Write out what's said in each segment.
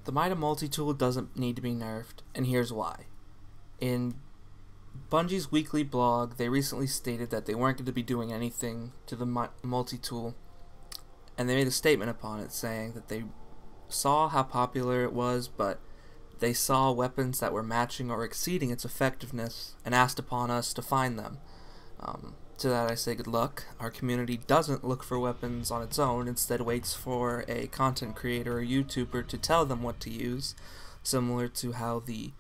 The Mida multi-tool doesn't need to be nerfed, and here's why. In Bungie's weekly blog, they recently stated that they weren't going to be doing anything to the multi-tool, and they made a statement upon it saying that they saw how popular it was, but they saw weapons that were matching or exceeding its effectiveness and asked upon us to find them. To that I say good luck. Our community doesn't look for weapons on its own, instead waits for a content creator or YouTuber to tell them what to use, similar to how the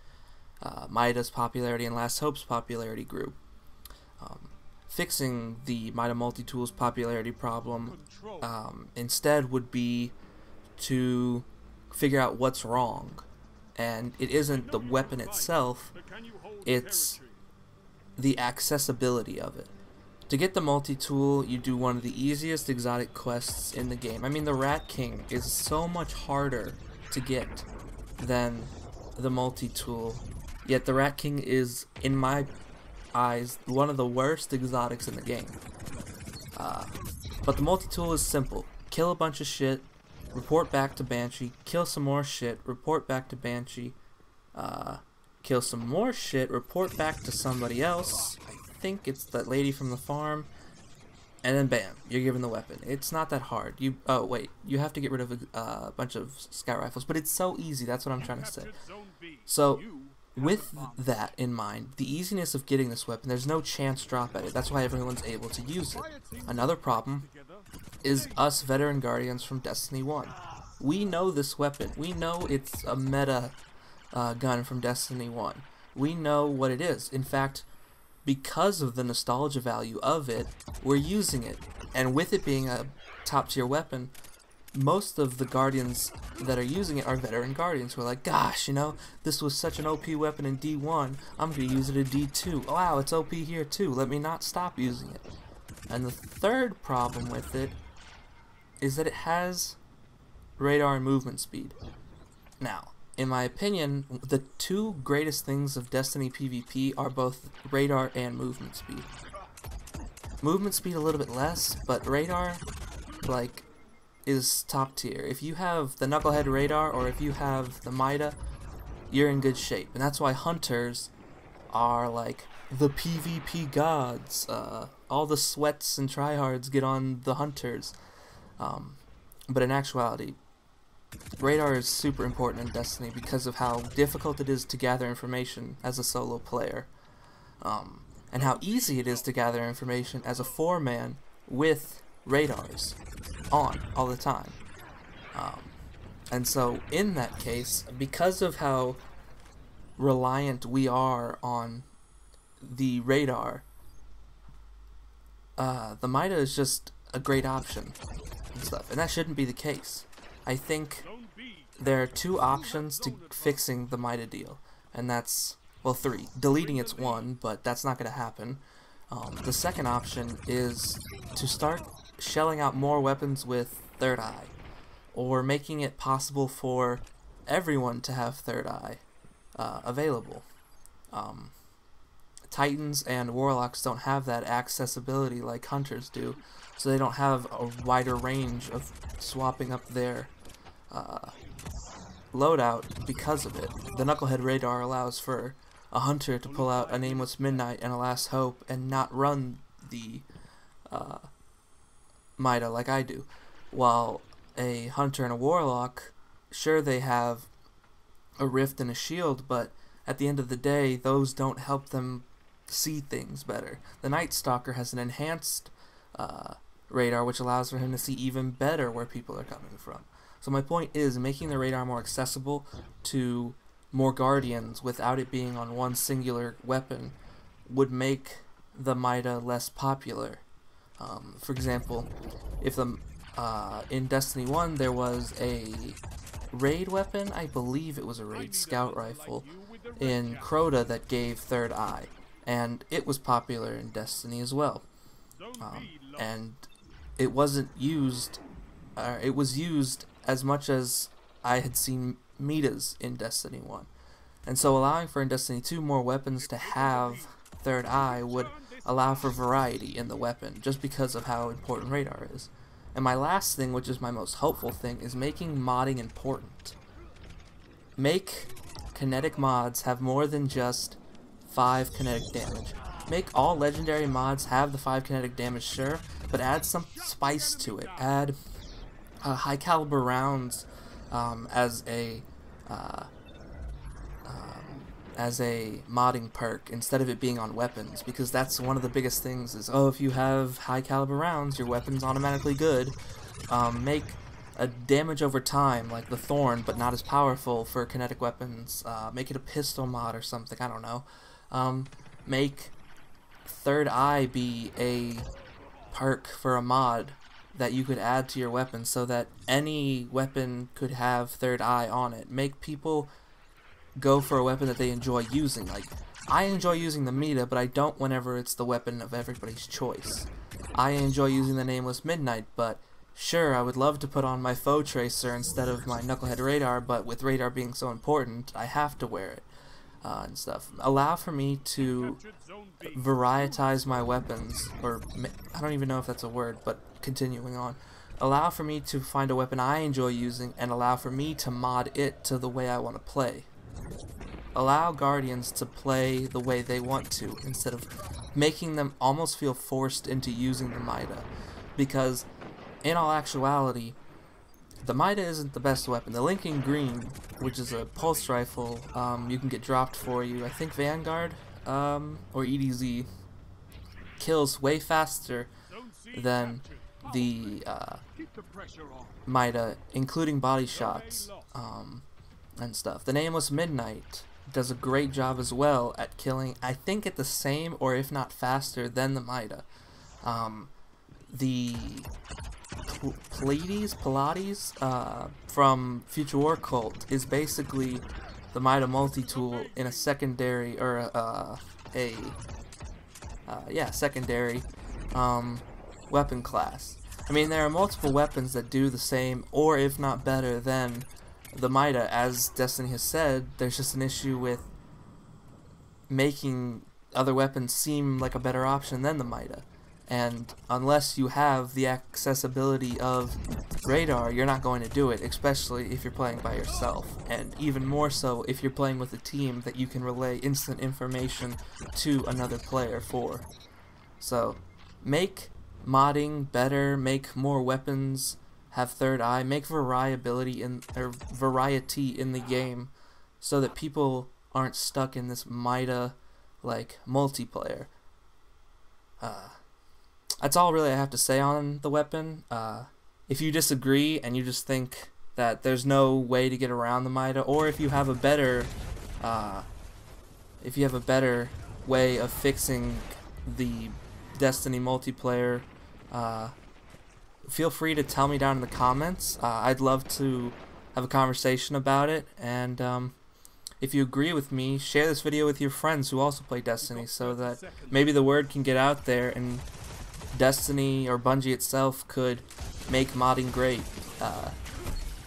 Mida's popularity and Last Hope's popularity grew. Fixing the Mida multi-tool's popularity problem instead would be to figure out what's wrong. And it isn't the weapon itself, it's the accessibility of it. To get the multi-tool, you do one of the easiest exotic quests in the game. I mean, the Rat King is so much harder to get than the multi-tool, yet the Rat King is, in my eyes, one of the worst exotics in the game. But the multi-tool is simple. Kill a bunch of shit, report back to Banshee, kill some more shit, report back to Banshee, kill some more shit, report back to somebody else, I think it's that lady from the farm, and then bam, you're given the weapon. It's not that hard. You have to get rid of a bunch of scout rifles, but it's so easy, that's what I'm trying to say. So, with that in mind, the easiness of getting this weapon, there's no chance drop at it, that's why everyone's able to use it. Another problem is us veteran guardians from Destiny 1. We know this weapon. We know it's a meta gun from Destiny 1. We know what it is. In fact, because of the nostalgia value of it, we're using it. And with it being a top tier weapon, most of the guardians that are using it are veteran guardians who are like, gosh, you know, this was such an OP weapon in D1, I'm going to use it in D2. Oh, wow, it's OP here too. Let me not stop using it. And the third problem with it is that it has radar and movement speed. Now, in my opinion, the two greatest things of Destiny PvP are both radar and movement speed. Movement speed a little bit less, but radar, like, is top tier. If you have the Knucklehead radar or if you have the Mida, you're in good shape. And that's why hunters are like the PvP gods. All the sweats and tryhards get on the hunters. But in actuality, radar is super important in Destiny because of how difficult it is to gather information as a solo player, and how easy it is to gather information as a 4-man with radars on all the time. And so in that case, because of how reliant we are on the radar, the Mida is just a great option and stuff, and that shouldn't be the case. I think there are two options to fixing the Mida deal, and that's, well, three. Deleting it's one, but that's not going to happen. The second option is to start shelling out more weapons with Third Eye, or making it possible for everyone to have Third Eye available. Titans and Warlocks don't have that accessibility like Hunters do, so they don't have a wider range of swapping up their loadout because of it. The Knucklehead radar allows for a Hunter to pull out a Nameless Midnight and a Last Hope and not run the Mida like I do, while a Hunter and a Warlock, sure, they have a Rift and a Shield, but at the end of the day, those don't help them see things better. The Night Stalker has an enhanced radar, which allows for him to see even better where people are coming from. So my point is, making the radar more accessible to more Guardians without it being on one singular weapon would make the Mida less popular. For example, if the in Destiny 1 there was a raid weapon, I believe it was a raid scout rifle in Crota that gave Third Eye, and it was popular in Destiny as well. And it wasn't used, it was used as much as I had seen Midas in Destiny 1. And so allowing for in Destiny 2 more weapons to have Third Eye would allow for variety in the weapon, just because of how important radar is. And my last thing, which is my most hopeful thing, is making modding important. make kinetic mods have more than just 5 kinetic damage. Make all legendary mods have the 5 kinetic damage, sure, but add some spice to it. Add high caliber rounds as a modding perk instead of it being on weapons, because that's one of the biggest things is, oh, if you have high caliber rounds, your weapon's automatically good. Make a damage over time like the Thorn, but not as powerful for kinetic weapons. Make it a pistol mod or something, I don't know. Make Third Eye be a perk for a mod that you could add to your weapon so that any weapon could have Third Eye on it. Make people go for a weapon that they enjoy using. Like, I enjoy using the Mida, but I don't whenever it's the weapon of everybody's choice. I enjoy using the Nameless Midnight, but sure, I would love to put on my Foe Tracer instead of my Knucklehead Radar, but with Radar being so important, I have to wear it. And stuff. Allow for me to varietize my weapons, or I don't even know if that's a word, but continuing on. Allow for me to find a weapon I enjoy using and allow for me to mod it to the way I want to play. Allow Guardians to play the way they want to instead of making them almost feel forced into using the Mida, because in all actuality, the Mida isn't the best weapon. The Lincoln Green, which is a pulse rifle, you can get dropped for you. I think Vanguard or EDZ kills way faster than the Mida, including body shots and stuff. The Nameless Midnight does a great job as well at killing, I think at the same or if not faster than the Mida. The Pallades from Future War Cult is basically the Mida multi-tool in a secondary, or secondary weapon class. I mean, there are multiple weapons that do the same or if not better than the Mida. As Destiny has said, there's just an issue with making other weapons seem like a better option than the Mida. And unless you have the accessibility of Radar, you're not going to do it, especially if you're playing by yourself. And even more so if you're playing with a team that you can relay instant information to another player for. So, make modding better, make more weapons have Third Eye, make variety in the game so that people aren't stuck in this Mida like multiplayer. That's all really I have to say on the weapon. If you disagree and you just think that there's no way to get around the Mida, or if you have a better way of fixing the Destiny multiplayer, feel free to tell me down in the comments. I'd love to have a conversation about it, and if you agree with me, share this video with your friends who also play Destiny so that maybe the word can get out there and Destiny or Bungie itself could make modding great.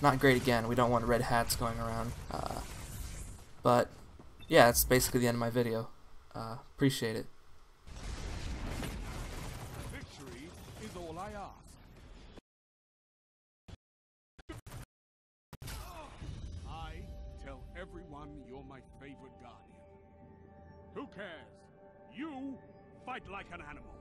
Not great again, we don't want red hats going around. But yeah, that's basically the end of my video. Appreciate it. Victory is all I ask. I tell everyone you're my favorite guardian. Who cares? You fight like an animal.